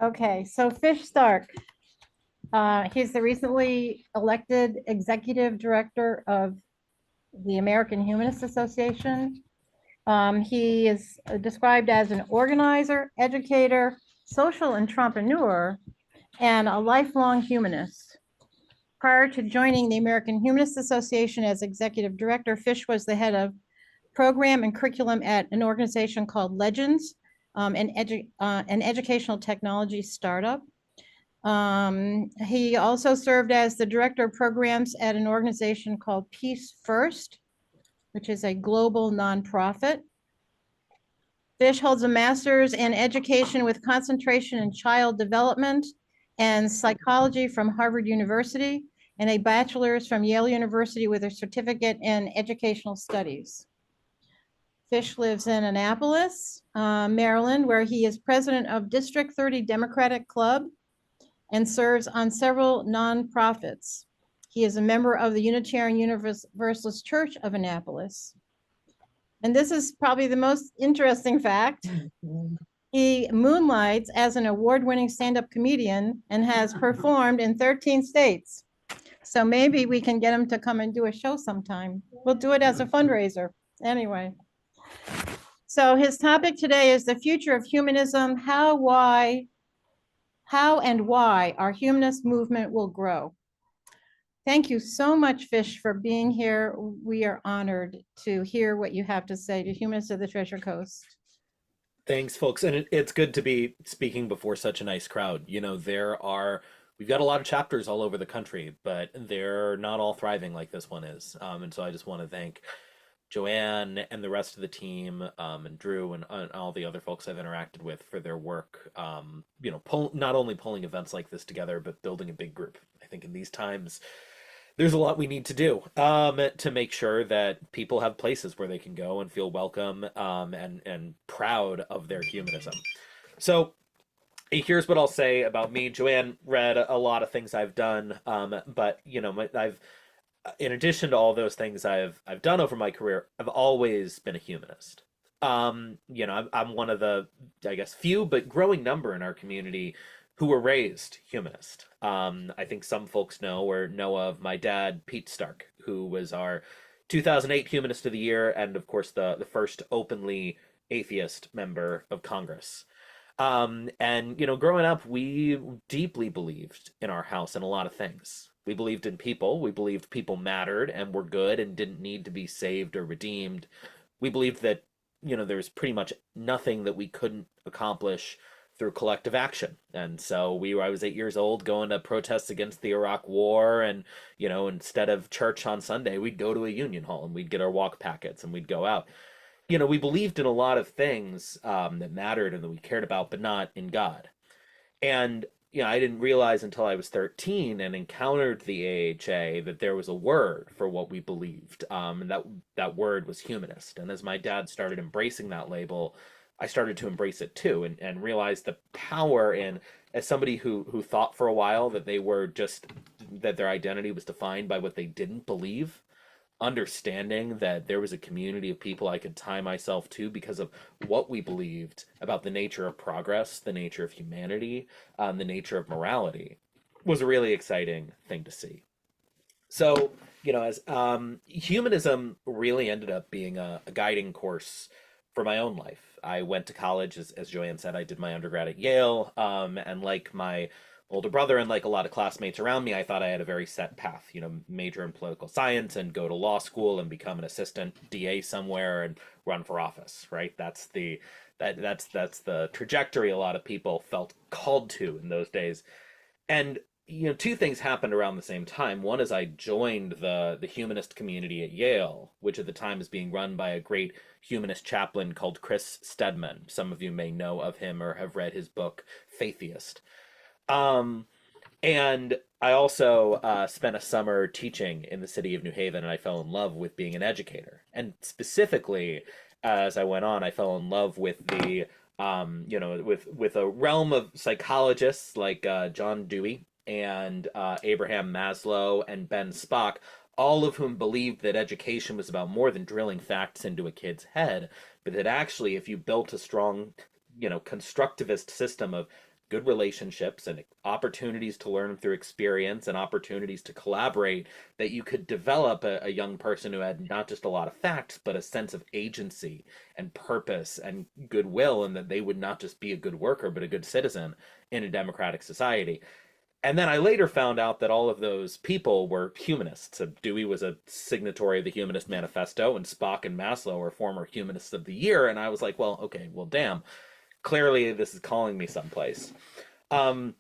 Okay, so Fish Stark, he's the recently elected executive director of the American Humanist Association. He is described as an organizer, educator, social entrepreneur, and a lifelong humanist. Prior to joining the American Humanist Association as executive director, Fish was the head of program and curriculum at an organization called Legends, an educational technology startup. He also served as the director of programs at an organization called Peace First, which is a global nonprofit. Fish holds a master's in education with concentration in child development and psychology from Harvard University, and a bachelor's from Yale University with a certificate in educational studies. Fish lives in Annapolis, Maryland, where he is president of District 30 Democratic Club and serves on several nonprofits. He is a member of the Unitarian Universalist Church of Annapolis. And this is probably the most interesting fact. He moonlights as an award-winning stand-up comedian and has performed in 13 states. So maybe we can get him to come and do a show sometime. We'll do it as a fundraiser. Anyway. So his topic today is the future of humanism, how and why our humanist movement will grow. Thank you so much, Fish, for being here. We are honored to hear what you have to say to Humanists of the Treasure Coast. Thanks, folks. And it's good to be speaking before such a nice crowd. We've got a lot of chapters all over the country, but they're not all thriving like this one is. And so I just want to thank Joanne and the rest of the team, and Drew and all the other folks I've interacted with for their work. Not only pulling events like this together, but building a big group. I think in these times, there's a lot we need to do to make sure that people have places where they can go and feel welcome, and proud of their humanism. So here's what I'll say about me. Joanne read a lot of things I've done, but I've in addition to all those things I've done over my career, I've always been a humanist. I'm one of the, I guess, few but growing number in our community who were raised humanist. I think some folks know or know of my dad, Pete Stark, who was our 2008 Humanist of the Year, and of course the first openly atheist member of Congress. And growing up, we deeply believed in our house in a lot of things. We believed in people. We believed people mattered and were good and didn't need to be saved or redeemed. We believed that, there's pretty much nothing that we couldn't accomplish through collective action. And so I was 8 years old going to protests against the Iraq War. And, instead of church on Sunday, we'd go to a union hall and we'd get our walk packets and we'd go out. We believed in a lot of things that mattered and that we cared about, but not in God. And I didn't realize until I was 13 and encountered the AHA that there was a word for what we believed, and that word was humanist. And as my dad started embracing that label, I started to embrace it too, and realized the power in, as somebody who thought for a while that that their identity was defined by what they didn't believe, understanding that there was a community of people I could tie myself to because of what we believed about the nature of progress, the nature of humanity, the nature of morality, was a really exciting thing to see. So, as humanism really ended up being a guiding course for my own life. I went to college, as Joanne said, I did my undergrad at Yale, and like my older brother and like a lot of classmates around me, I thought I had a very set path, major in political science and go to law school and become an assistant DA somewhere and run for office, right? That's the trajectory a lot of people felt called to in those days. And two things happened around the same time. One is I joined the humanist community at Yale, which at the time is being run by a great humanist chaplain called Chris Stedman. Some of you may know of him or have read his book, Faithiest. And I also spent a summer teaching in the city of New Haven, and I fell in love with being an educator. And specifically, as I went on, I fell in love with with a realm of psychologists like John Dewey and Abraham Maslow and Ben Spock, all of whom believed that education was about more than drilling facts into a kid's head, but that actually, if you built a strong, constructivist system of good relationships and opportunities to learn through experience and opportunities to collaborate, that you could develop a young person who had not just a lot of facts, but a sense of agency and purpose and goodwill, and that they would not just be a good worker, but a good citizen in a democratic society. And then I later found out that all of those people were humanists. So Dewey was a signatory of the Humanist Manifesto, and Spock and Maslow are former Humanists of the Year. And I was like, well, okay, well, damn. Clearly, this is calling me someplace. Um,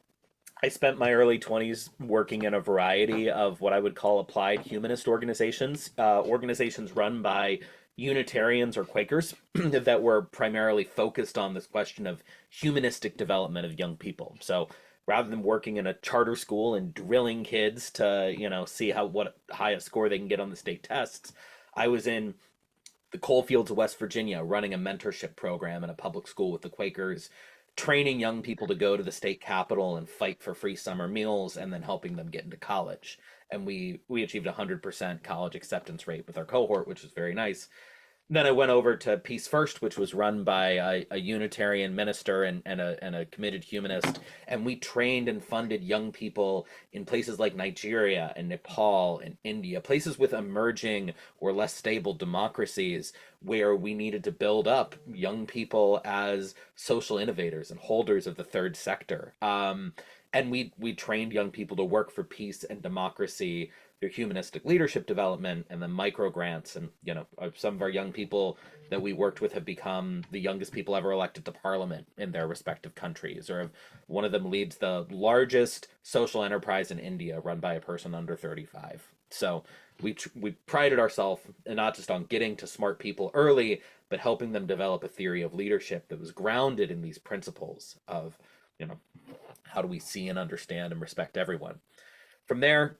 I spent my early 20s working in a variety of what I would call applied humanist organizations, organizations run by Unitarians or Quakers that were primarily focused on this question of humanistic development of young people. So rather than working in a charter school and drilling kids to, see what highest score they can get on the state tests, I was in the coal fields of West Virginia running a mentorship program in a public school with the Quakers, training young people to go to the state capitol and fight for free summer meals, and then helping them get into college. And we achieved a 100% college acceptance rate with our cohort, which was very nice. Then I went over to Peace First, which was run by a Unitarian minister and a committed humanist. And we trained and funded young people in places like Nigeria and Nepal and India, places with emerging or less stable democracies, where we needed to build up young people as social innovators and holders of the third sector. And we trained young people to work for peace and democracy through humanistic leadership development, and then micro grants. And some of our young people that we worked with have become the youngest people ever elected to parliament in their respective countries, or one of them leads the largest social enterprise in India run by a person under 35. So we prided ourselves not just on getting to smart people early, but helping them develop a theory of leadership that was grounded in these principles of how do we see and understand and respect everyone. From there,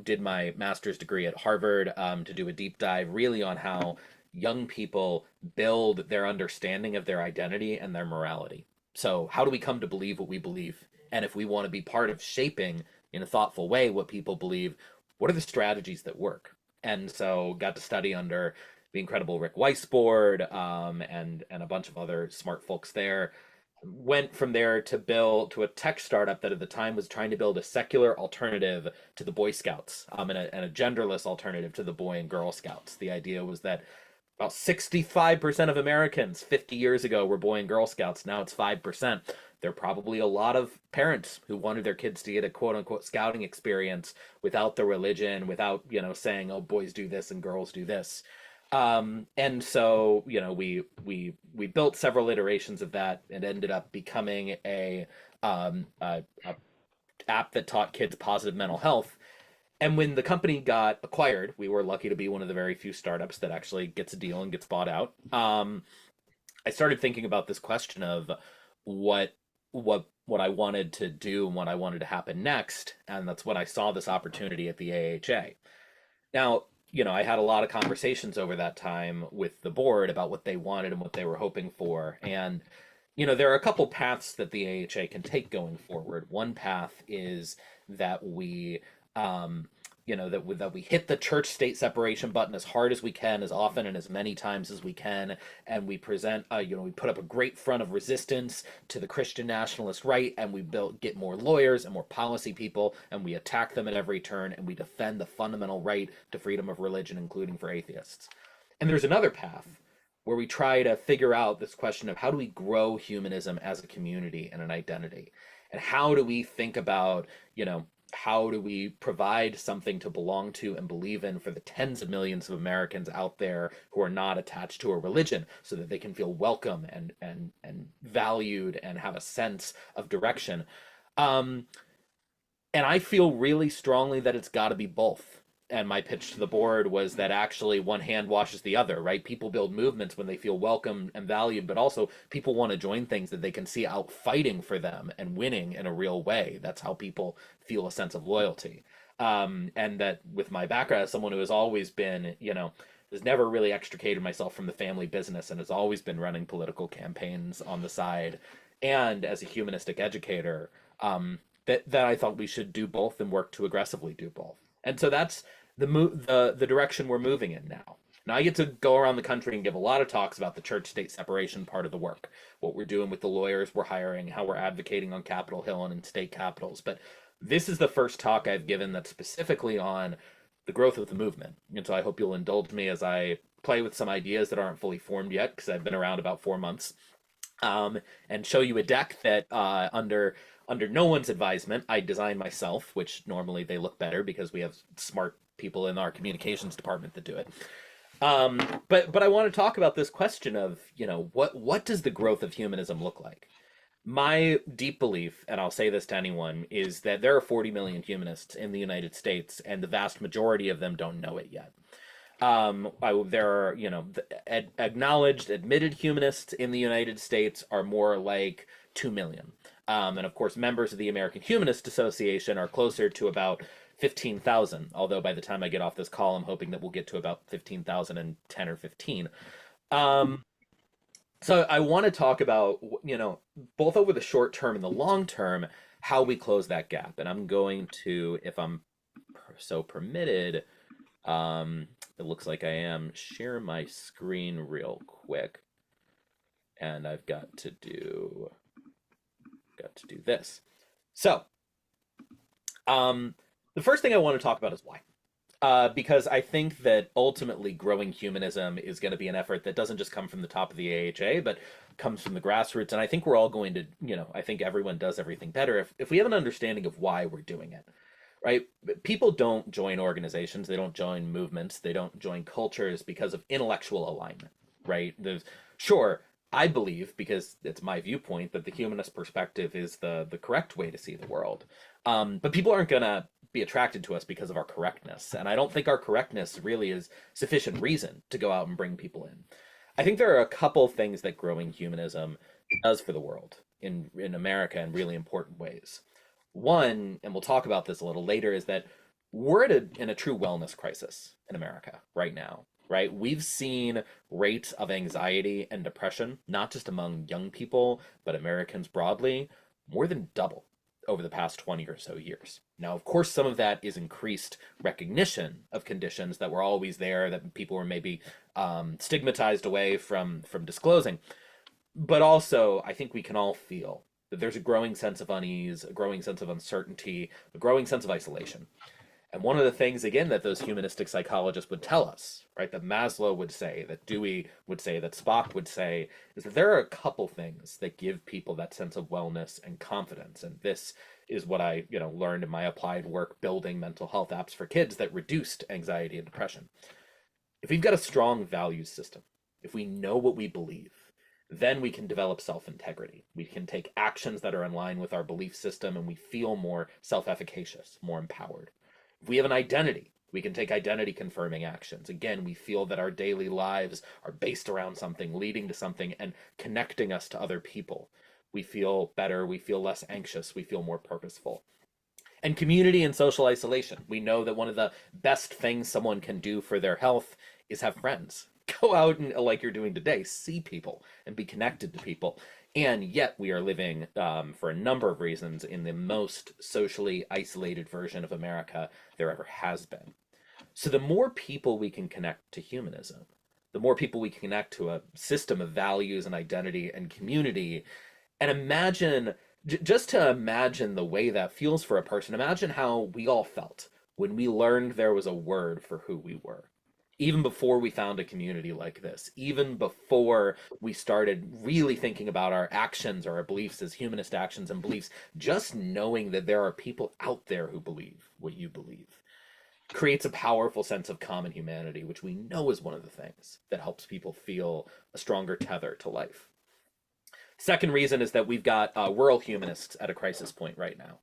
did my master's degree at Harvard, to do a deep dive really on how young people build their understanding of their identity and their morality. So how do we come to believe what we believe? And if we want to be part of shaping in a thoughtful way what people believe, what are the strategies that work? And so got to study under the incredible Rick Weisbord, and a bunch of other smart folks there. Went from there to build to a tech startup that at the time was trying to build a secular alternative to the Boy Scouts, and a genderless alternative to the Boy and Girl Scouts. The idea was that about 65% of Americans 50 years ago were Boy and Girl Scouts. Now it's 5%. There are probably a lot of parents who wanted their kids to get a quote unquote scouting experience without the religion, without, saying, oh, boys do this and girls do this. And so, we built several iterations of that and ended up becoming a app that taught kids positive mental health. And when the company got acquired, we were lucky to be one of the very few startups that actually gets a deal and gets bought out. I started thinking about this question of what I wanted to do and what I wanted to happen next, and that's when I saw this opportunity at the AHA. Now, I had a lot of conversations over that time with the board about what they wanted and what they were hoping for. And, there are a couple paths that the AHA can take going forward. One path is that we, that we hit the church state separation button as hard as we can, as often and as many times as we can, and we present we put up a great front of resistance to the Christian nationalist right, and we get more lawyers and more policy people, and we attack them at every turn, and we defend the fundamental right to freedom of religion, including for atheists. And there's another path where we try to figure out this question of how do we grow humanism as a community and an identity, and how do we think about how do we provide something to belong to and believe in for the tens of millions of Americans out there who are not attached to a religion, so that they can feel welcome and valued and have a sense of direction. And I feel really strongly that it's got to be both. And my pitch to the board was that actually one hand washes the other, right? People build movements when they feel welcome and valued, but also people want to join things that they can see out fighting for them and winning in a real way. That's how people feel a sense of loyalty. And that with my background as someone who has always been, has never really extricated myself from the family business and has always been running political campaigns on the side, and as a humanistic educator, that I thought we should do both and work to aggressively do both. And so that's the direction we're moving in now. Now I get to go around the country and give a lot of talks about the church-state separation part of the work, what we're doing with the lawyers we're hiring, how we're advocating on Capitol Hill and in state capitals. But this is the first talk I've given that's specifically on the growth of the movement. And so I hope you'll indulge me as I play with some ideas that aren't fully formed yet, because I've been around about 4 months, and show you a deck that under no one's advisement I designed myself, which normally they look better because we have smart people in our communications department that do it. But I want to talk about this question of, what does the growth of humanism look like? My deep belief, and I'll say this to anyone, is that there are 40 million humanists in the United States, and the vast majority of them don't know it yet. There are, acknowledged, admitted humanists in the United States are more like 2 million. And of course, members of the American Humanist Association are closer to about 15,000, although by the time I get off this call, I'm hoping that we'll get to about 15,010 or 15. So I want to talk about, both over the short term and the long term, how we close that gap. And I'm going to, if I'm so permitted, it looks like I am, share my screen real quick. And I've got to do this. So, the first thing I want to talk about is why. Because I think that ultimately growing humanism is going to be an effort that doesn't just come from the top of the AHA, but comes from the grassroots. And I think we're all going to, I think everyone does everything better if we have an understanding of why we're doing it, right? People don't join organizations, they don't join movements, they don't join cultures because of intellectual alignment, right? Sure, I believe, because it's my viewpoint, that the humanist perspective is the correct way to see the world. But people aren't going to be attracted to us because of our correctness. And I don't think our correctness really is sufficient reason to go out and bring people in. I think there are a couple things that growing humanism does for the world in America in really important ways. One, and we'll talk about this a little later, is that we're in a true wellness crisis in America right now, right? We've seen rates of anxiety and depression, not just among young people, but Americans broadly, more than double over the past 20 or so years. Now, of course, some of that is increased recognition of conditions that were always there, that people were maybe stigmatized away from disclosing. But also, I think we can all feel that there's a growing sense of unease, a growing sense of uncertainty, a growing sense of isolation. And one of the things, again, that those humanistic psychologists would tell us, right, that Maslow would say, that Dewey would say, that Spock would say, is that there are a couple things that give people that sense of wellness and confidence. And this is what I, learned in my applied work building mental health apps for kids that reduced anxiety and depression. If we've got a strong values system, if we know what we believe, then we can develop self-integrity. We can take actions that are in line with our belief system, and we feel more self-efficacious, more empowered. If we have an identity, we can take identity confirming actions. Again, we feel that our daily lives are based around something, leading to something, and connecting us to other people. We feel better, we feel less anxious, we feel more purposeful. And community and social isolation. We know that one of the best things someone can do for their health is have friends. Go out and, like you're doing today, see people and be connected to people. And yet we are living, for a number of reasons, in the most socially isolated version of America there ever has been. So the more people we can connect to humanism, the more people we can connect to a system of values and identity and community, and imagine, just to imagine the way that feels for a person, imagine how we all felt when we learned there was a word for who we were. Even before we found a community like this, even before we started really thinking about our actions or our beliefs as humanist actions and beliefs, just knowing that there are people out there who believe what you believe creates a powerful sense of common humanity, which we know is one of the things that helps people feel a stronger tether to life. Second reason is that we've got rural humanists at a crisis point right now,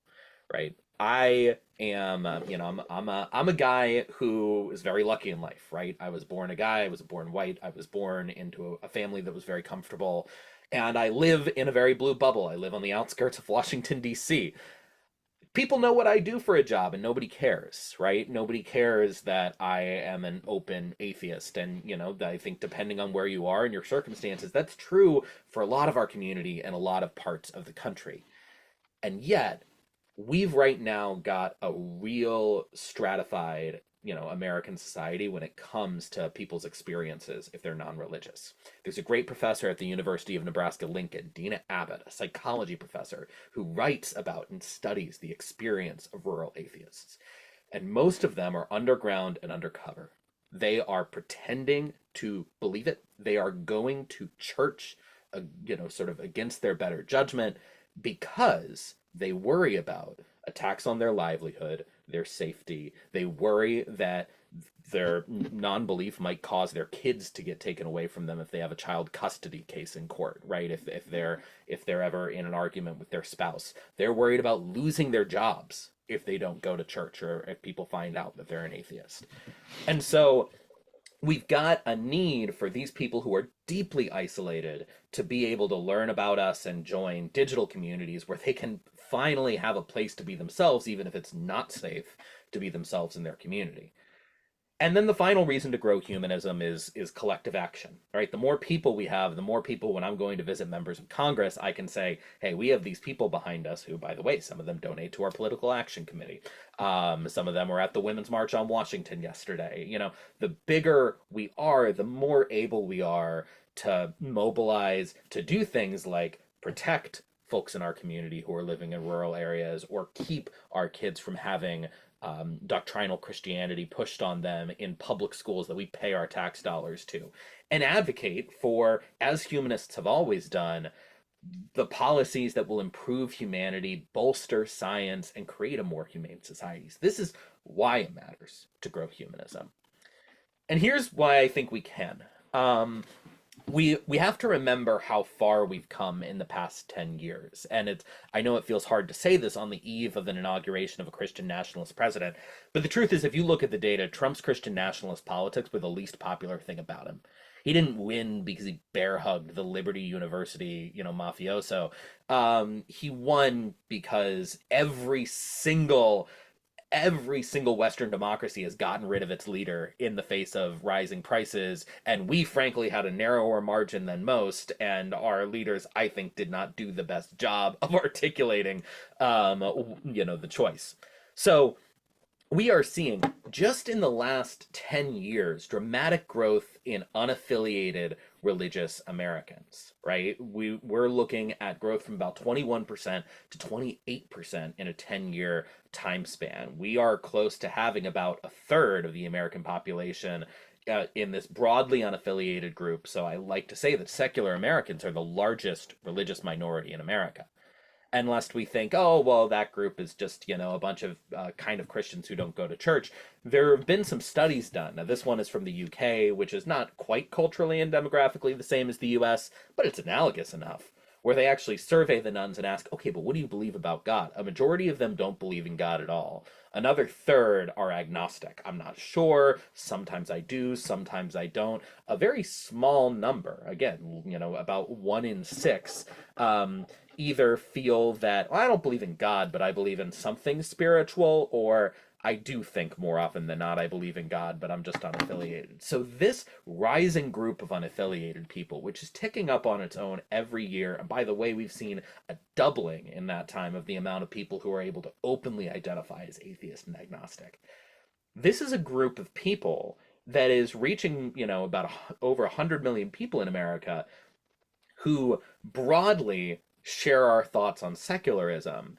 right? I am, I'm a guy who is very lucky in life, right? I was born a guy, I was born white, I was born into a family that was very comfortable, and I live in a very blue bubble. I live on the outskirts of Washington, D.C. People know what I do for a job, and nobody cares, right? Nobody cares that I am an open atheist. And, I think depending on where you are and your circumstances, that's true for a lot of our community and a lot of parts of the country. And yet, we've right now got a real stratified American society when it comes to people's experiences if they're non-religious. There's a great professor at the University of Nebraska-Lincoln, Dina Abbott, a psychology professor, who writes about and studies the experience of rural atheists. And most of them are underground and undercover. They are pretending to believe it. They are going to church, sort of against their better judgment because they worry about attacks on their livelihood, their safety. They worry that their non-belief might cause their kids to get taken away from them if they have a child custody case in court, right? If they're ever in an argument with their spouse. They're worried about losing their jobs if they don't go to church or if people find out that they're an atheist. And so we've got a need for these people who are deeply isolated to be able to learn about us and join digital communities where they can finally have a place to be themselves, even if it's not safe to be themselves in their community. And then the final reason to grow humanism is collective action, right? The more people we have, the more people, when I'm going to visit members of Congress, I can say, hey, we have these people behind us who, by the way, some of them donate to our political action committee. Some of them were at the Women's March on Washington yesterday. The bigger we are, the more able we are to mobilize, to do things like protect folks in our community who are living in rural areas, or keep our kids from having doctrinal Christianity pushed on them in public schools that we pay our tax dollars to, and advocate for, as humanists have always done, the policies that will improve humanity, bolster science, and create a more humane society. This is why it matters to grow humanism. And here's why I think we can. We have to remember how far we've come in the past 10 years. And I know it feels hard to say this on the eve of an inauguration of a Christian nationalist president, but the truth is, if you look at the data, Trump's Christian nationalist politics were the least popular thing about him. He didn't win because he bear hugged the Liberty University, mafioso. He won because every single Western democracy has gotten rid of its leader in the face of rising prices, and we frankly had a narrower margin than most, and our leaders, I think, did not do the best job of articulating the choice. So we are seeing, just in the last 10 years, dramatic growth in unaffiliated religious Americans, right? We're looking at growth from about 21% to 28% in a 10-year time span. We are close to having about a third of the American population in this broadly unaffiliated group. So I like to say that secular Americans are the largest religious minority in America. And lest we think, oh, well, that group is just, a bunch of kind of Christians who don't go to church. There have been some studies done. Now, this one is from the UK, which is not quite culturally and demographically the same as the US, but it's analogous enough, where they actually survey the nuns and ask, okay, but what do you believe about God? A majority of them don't believe in God at all. Another third are agnostic. I'm not sure. Sometimes I do, sometimes I don't. A very small number, again, about 1 in 6, either feel that, well, I don't believe in God, but I believe in something spiritual, or I do think more often than not I believe in God, but I'm just unaffiliated. So this rising group of unaffiliated people, which is ticking up on its own every year, and by the way, we've seen a doubling in that time of the amount of people who are able to openly identify as atheist and agnostic. This is a group of people that is reaching, about over 100 million people in America who broadly share our thoughts on secularism.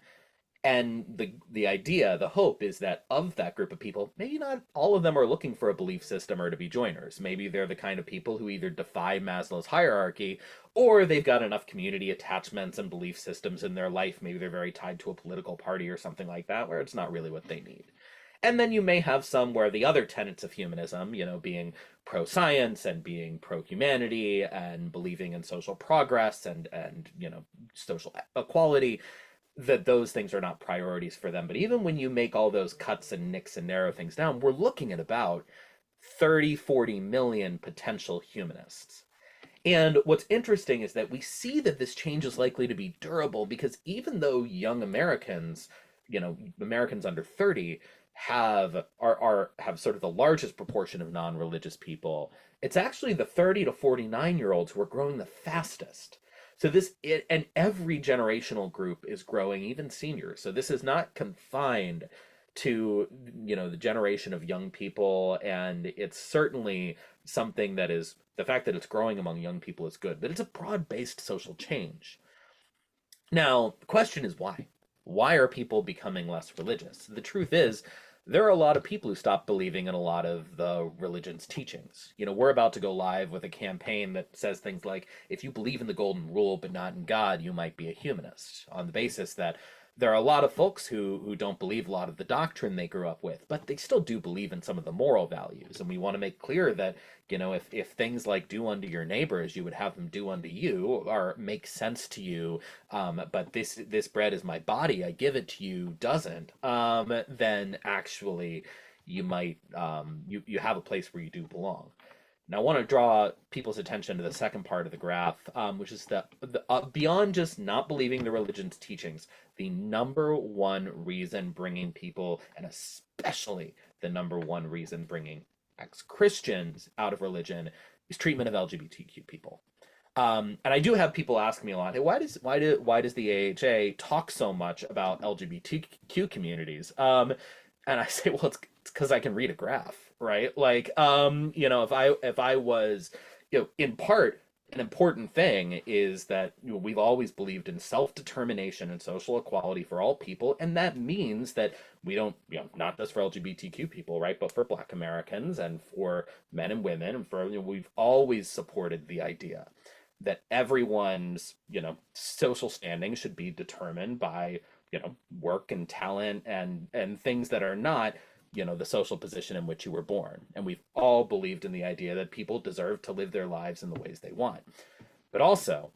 And the idea, the hope, is that of that group of people, maybe not all of them are looking for a belief system or to be joiners. Maybe they're the kind of people who either defy Maslow's hierarchy, or they've got enough community attachments and belief systems in their life. Maybe they're very tied to a political party or something like that, where it's not really what they need. And then you may have some where the other tenets of humanism, being pro-science and being pro-humanity and believing in social progress and social equality, that those things are not priorities for them. But even when you make all those cuts and nicks and narrow things down, we're looking at about 30, 40 million potential humanists. And what's interesting is that we see that this change is likely to be durable, because even though young Americans, Americans under 30, have sort of the largest proportion of non-religious people, it's actually the 30 to 49-year-olds who are growing the fastest. So and every generational group is growing, even seniors. So this is not confined to, the generation of young people, and it's certainly something that is, the fact that it's growing among young people is good, but it's a broad-based social change. Now, the question is why? Why are people becoming less religious? The truth is, there are a lot of people who stop believing in a lot of the religion's teachings. We're about to go live with a campaign that says things like, if you believe in the golden rule but not in God, you might be a humanist, on the basis that there are a lot of folks who don't believe a lot of the doctrine they grew up with, but they still do believe in some of the moral values. And we want to make clear that, if things like do unto your neighbor as you would have them do unto you, or make sense to you, but this bread is my body, I give it to you, doesn't, then actually you might, you have a place where you do belong. Now, I want to draw people's attention to the second part of the graph, which is beyond just not believing the religion's teachings, the number one reason bringing people, and especially the number one reason bringing ex-Christians out of religion, is treatment of LGBTQ people. And I do have people ask me a lot, hey, why does the AHA talk so much about LGBTQ communities? And I say, well, it's because I can read a graph, right? Like, if I was, in part, an important thing is that we've always believed in self-determination and social equality for all people, and that means that we don't, not just for LGBTQ people, right, but for Black Americans and for men and women, and for, we've always supported the idea that everyone's, social standing should be determined by, work and talent and things that are not, the social position in which you were born. And we've all believed in the idea that people deserve to live their lives in the ways they want. But also,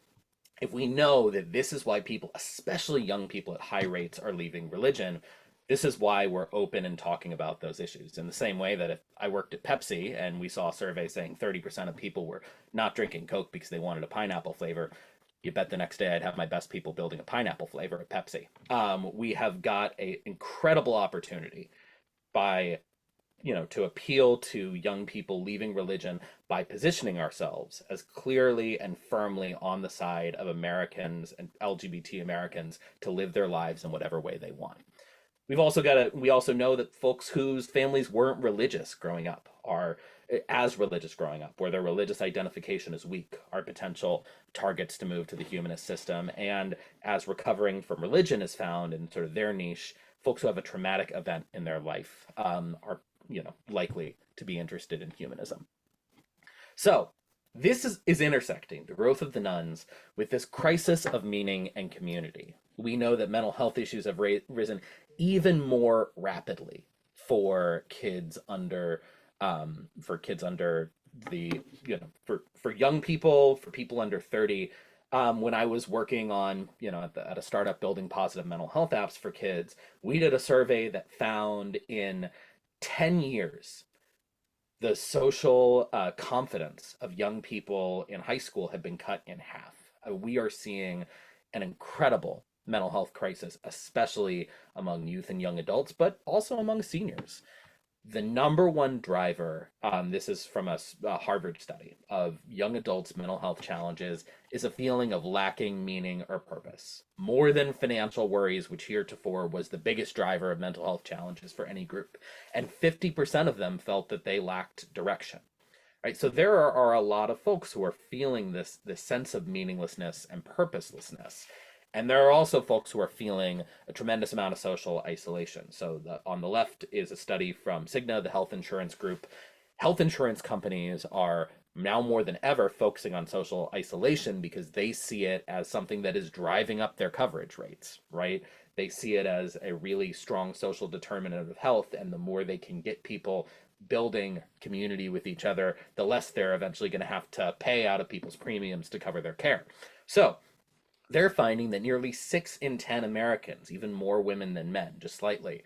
if we know that this is why people, especially young people at high rates, are leaving religion, this is why we're open and talking about those issues. In the same way that if I worked at Pepsi and we saw a survey saying 30% of people were not drinking Coke because they wanted a pineapple flavor, you bet the next day I'd have my best people building a pineapple flavor at Pepsi. We have got an incredible opportunity by, to appeal to young people leaving religion by positioning ourselves as clearly and firmly on the side of Americans and LGBT Americans to live their lives in whatever way they want. We also know that folks whose families weren't religious growing up are as religious growing up, where their religious identification is weak, are potential targets to move to the humanist system. And as recovering from religion is found in sort of their niche, folks who have a traumatic event in their life are, likely to be interested in humanism. So this is intersecting the growth of the nuns with this crisis of meaning and community. We know that mental health issues have risen even more rapidly for kids under the, for young people, for people under 30. When I was working on, at a startup building positive mental health apps for kids, we did a survey that found in 10 years, the social confidence of young people in high school had been cut in half. We are seeing an incredible mental health crisis, especially among youth and young adults, but also among seniors. The number one driver, this is from a Harvard study, of young adults' mental health challenges is a feeling of lacking meaning or purpose, more than financial worries, which heretofore was the biggest driver of mental health challenges for any group. And 50% of them felt that they lacked direction. Right? So there are a lot of folks who are feeling this sense of meaninglessness and purposelessness. And there are also folks who are feeling a tremendous amount of social isolation. So on the left is a study from Cigna, the health insurance group. Health insurance companies are now more than ever focusing on social isolation because they see it as something that is driving up their coverage rates, right? They see it as a really strong social determinant of health, and the more they can get people building community with each other, the less they're eventually going to have to pay out of people's premiums to cover their care. So they're finding that nearly 6 in 10 Americans, even more women than men, just slightly,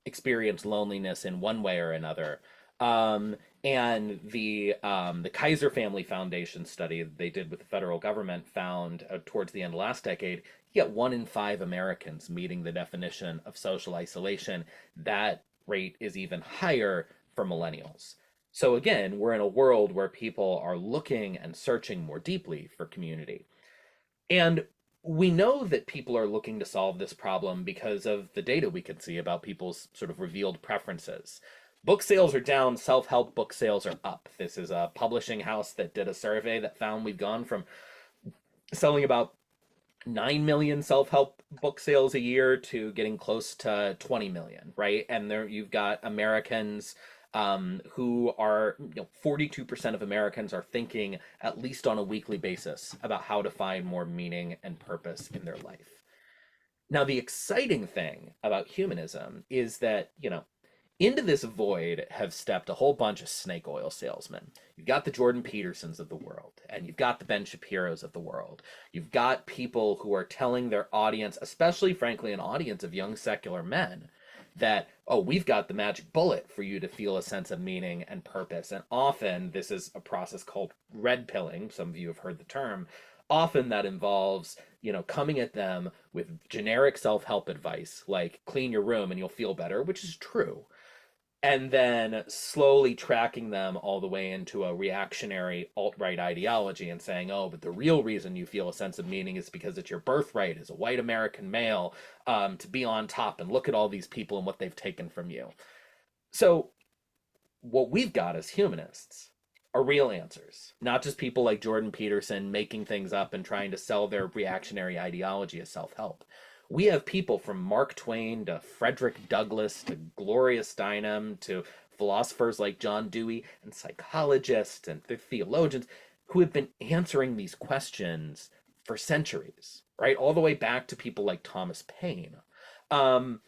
experience loneliness in one way or another. And the Kaiser Family Foundation study they did with the federal government found towards the end of last decade, you get 1 in 5 Americans meeting the definition of social isolation. That rate is even higher for millennials. So again, we're in a world where people are looking and searching more deeply for community. And we know that people are looking to solve this problem because of the data we can see about people's sort of revealed preferences. Book sales are down, self help book sales are up. This is a publishing house that did a survey that found we've gone from selling about 9 million self-help book sales a year to getting close to 20 million, right? And there you've got Americans who are, 42% of Americans are thinking at least on a weekly basis about how to find more meaning and purpose in their life. Now, the exciting thing about humanism is that, into this void have stepped a whole bunch of snake oil salesmen. You've got the Jordan Petersons of the world, and you've got the Ben Shapiros of the world. You've got people who are telling their audience, especially, frankly, an audience of young secular men, that, oh, we've got the magic bullet for you to feel a sense of meaning and purpose. And often this is a process called red pilling. Some of you have heard the term. Often that involves, coming at them with generic self-help advice, like clean your room and you'll feel better, which is true, and then slowly tracking them all the way into a reactionary alt-right ideology and saying, oh, but the real reason you feel a sense of meaning is because it's your birthright as a white American male, to be on top, and look at all these people and what they've taken from you. So what we've got as humanists are real answers, not just people like Jordan Peterson making things up and trying to sell their reactionary ideology as self-help. We have people from Mark Twain to Frederick Douglass to Gloria Steinem to philosophers like John Dewey and psychologists and theologians who have been answering these questions for centuries, right? All the way back to people like Thomas Paine. Um,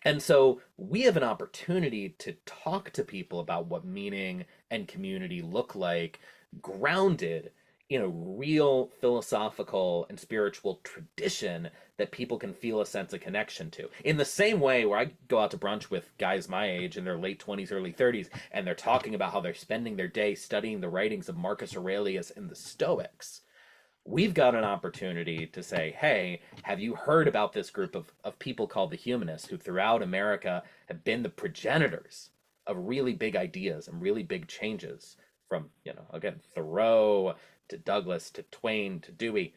and so we have an opportunity to talk to people about what meaning and community look like, grounded in a real philosophical and spiritual tradition that people can feel a sense of connection to. In the same way where I go out to brunch with guys my age in their late 20s, early 30s, and they're talking about how they're spending their day studying the writings of Marcus Aurelius and the Stoics, we've got an opportunity to say, hey, have you heard about this group of people called the humanists who throughout America have been the progenitors of really big ideas and really big changes from, again, Thoreau to Douglas to Twain to Dewey.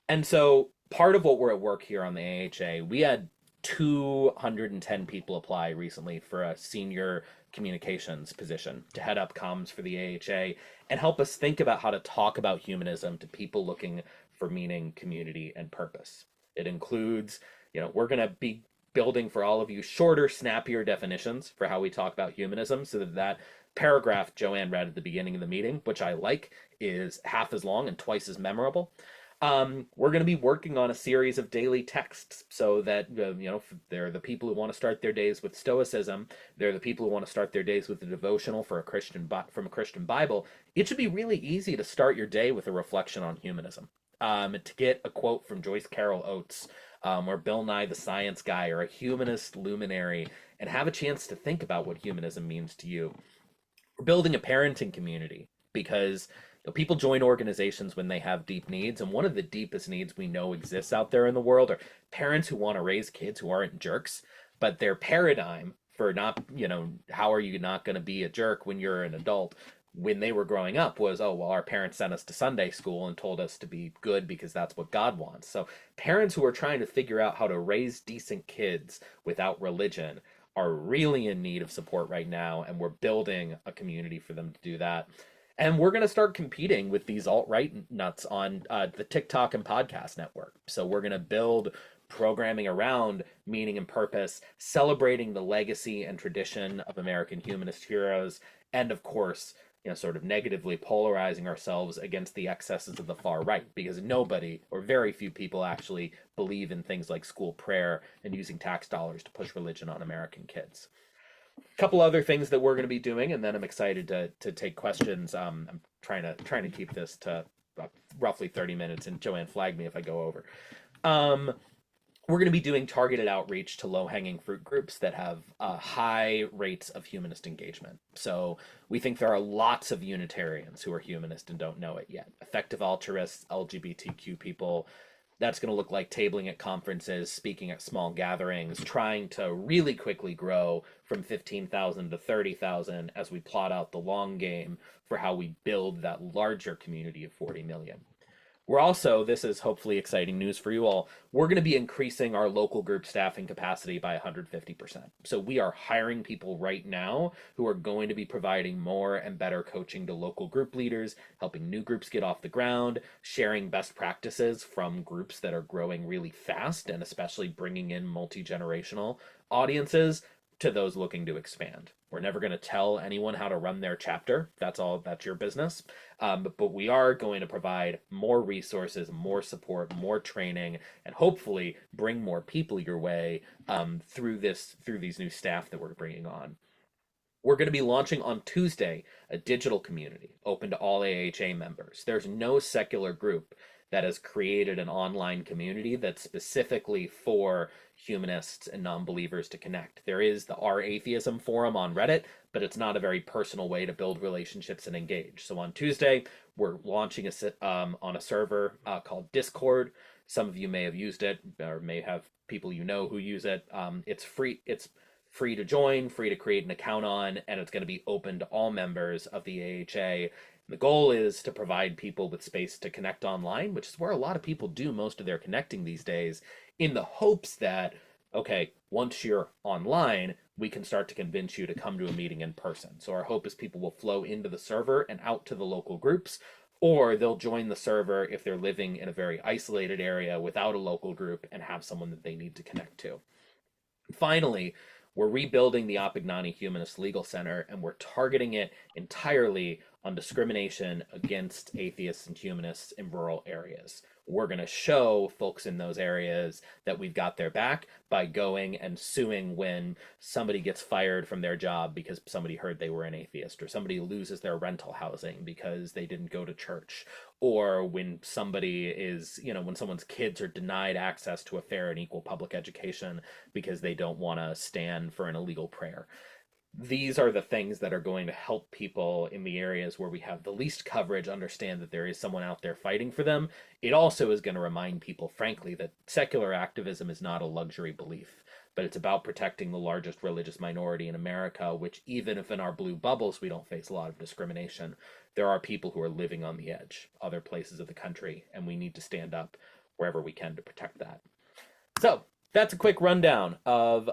And so part of what we're at work here on the AHA, we had 210 people apply recently for a senior communications position to head up comms for the AHA and help us think about how to talk about humanism to people looking for meaning, community, and purpose. It includes, we're going to be building for all of you shorter, snappier definitions for how we talk about humanism so that paragraph Joanne read at the beginning of the meeting, which I like, is half as long and twice as memorable. We're going to be working on a series of daily texts so that, they're the people who want to start their days with Stoicism. They're the people who want to start their days with a devotional from a Christian Bible. It should be really easy to start your day with a reflection on humanism. To get a quote from Joyce Carol Oates, or Bill Nye the Science Guy, or a humanist luminary, and have a chance to think about what humanism means to you. We're building a parenting community because people join organizations when they have deep needs, and one of the deepest needs we know exists out there in the world are parents who want to raise kids who aren't jerks, but their paradigm for not, how are you not going to be a jerk when you're an adult, when they were growing up was, oh, well, our parents sent us to Sunday school and told us to be good because that's what God wants. So parents who are trying to figure out how to raise decent kids without religion are really in need of support right now, and we're building a community for them to do that. And we're going to start competing with these alt-right nuts on the TikTok and podcast network. So we're going to build programming around meaning and purpose, celebrating the legacy and tradition of American humanist heroes, and of course, sort of negatively polarizing ourselves against the excesses of the far right, because nobody or very few people actually believe in things like school prayer and using tax dollars to push religion on American kids. A couple other things that we're going to be doing, and then I'm excited to take questions. I'm trying to keep this to roughly 30 minutes, and Joanne, flag me if I go over. We're going to be doing targeted outreach to low-hanging fruit groups that have high rates of humanist engagement. So we think there are lots of Unitarians who are humanist and don't know it yet. Effective altruists, LGBTQ people. That's going to look like tabling at conferences, speaking at small gatherings, trying to really quickly grow from 15,000 to 30,000 as we plot out the long game for how we build that larger community of 40 million. We're also, this is hopefully exciting news for you all, we're going to be increasing our local group staffing capacity by 150%. So we are hiring people right now who are going to be providing more and better coaching to local group leaders, helping new groups get off the ground, sharing best practices from groups that are growing really fast, and especially bringing in multi-generational audiences to those looking to expand. We're never going to tell anyone how to run their chapter. That's your business. But we are going to provide more resources, more support, more training, and hopefully bring more people your way through these new staff that we're bringing on. We're going to be launching on Tuesday a digital community open to all AHA members. There's no secular group that has created an online community that's specifically for humanists and non-believers to connect. There is the Our Atheism forum on Reddit, but it's not a very personal way to build relationships and engage. So on Tuesday, we're launching on a server called Discord. Some of you may have used it or may have people you know who use it. It's free. It's free to join, free to create an account on, and it's going to be open to all members of the AHA. The goal is to provide people with space to connect online, which is where a lot of people do most of their connecting these days, in the hopes that, okay, once you're online, we can start to convince you to come to a meeting in person. So our hope is people will flow into the server and out to the local groups, or they'll join the server if they're living in a very isolated area without a local group and have someone that they need to connect to. Finally, we're rebuilding the Apignani Humanist Legal Center, and we're targeting it entirely on discrimination against atheists and humanists in rural areas. We're going to show folks in those areas that we've got their back by going and suing when somebody gets fired from their job because somebody heard they were an atheist, or somebody loses their rental housing because they didn't go to church, or when somebody is, when someone's kids are denied access to a fair and equal public education because they don't want to stand for an illegal prayer. These are the things that are going to help people in the areas where we have the least coverage understand that there is someone out there fighting for them. It also is going to remind people, frankly, that secular activism is not a luxury belief, but it's about protecting the largest religious minority in America, which, even if in our blue bubbles we don't face a lot of discrimination, there are people who are living on the edge, other places of the country, and we need to stand up wherever we can to protect that. So that's a quick rundown of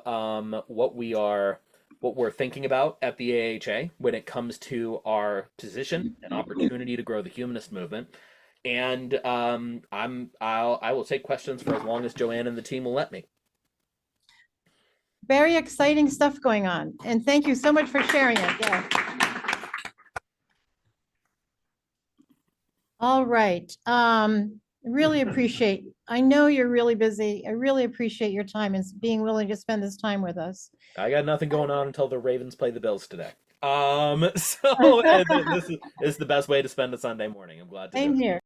what we're thinking about at the AHA when it comes to our position and opportunity to grow the humanist movement. And I will take questions for as long as Joanne and the team will let me. Very exciting stuff going on, and thank you so much for sharing it. Yeah. All right. Really appreciate, I know you're really busy. I really appreciate your time and being willing to spend this time with us. I got nothing going on until the Ravens play the Bills today. So this is the best way to spend a Sunday morning. I'm glad to do Same it. here.